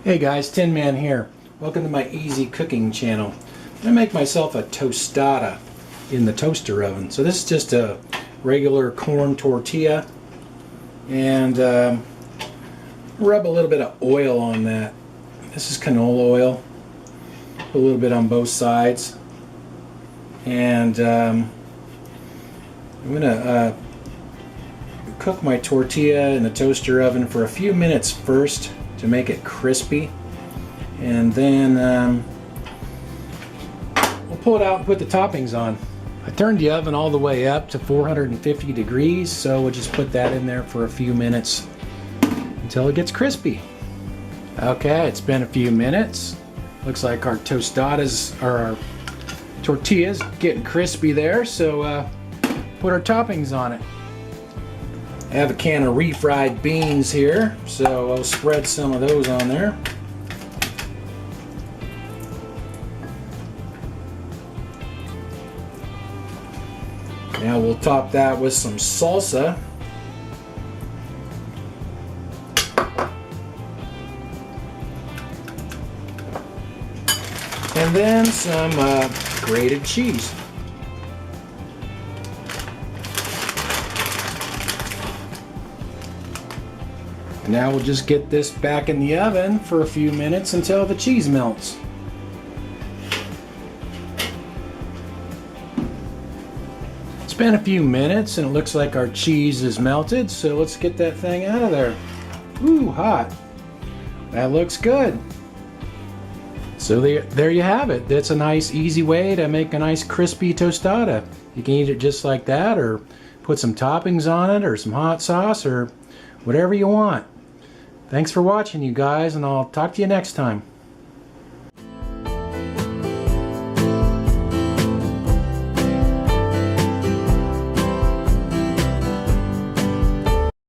Hey guys, Tin Man here. Welcome to my easy cooking channel. I'm going to make myself a tostada in the toaster oven. So this is just a regular corn tortilla, and rub a little bit of oil on that. This is canola oil. Put a little bit on both sides, and I'm going to cook my tortilla in the toaster oven for a few minutes first to make it crispy, and then we'll pull it out and put the toppings on. I turned the oven all the way up to 450 degrees, so we'll just put that in there for a few minutes until it gets crispy. Okay, it's been a few minutes. Looks like our tostadas, or our tortillas, getting crispy there, so put our toppings on it. I have a can of refried beans here, so I'll spread some of those on there. Now we'll top that with some salsa. And then some grated cheese. And now we'll just get this back in the oven for a few minutes until the cheese melts. It's been a few minutes and it looks like our cheese is melted, so let's get that thing out of there. Ooh, hot. That looks good. So there you have it. That's a nice, easy way to make a nice crispy tostada. You can eat it just like that, or put some toppings on it, or some hot sauce, or whatever you want. Thanks for watching, you guys, and I'll talk to you next time.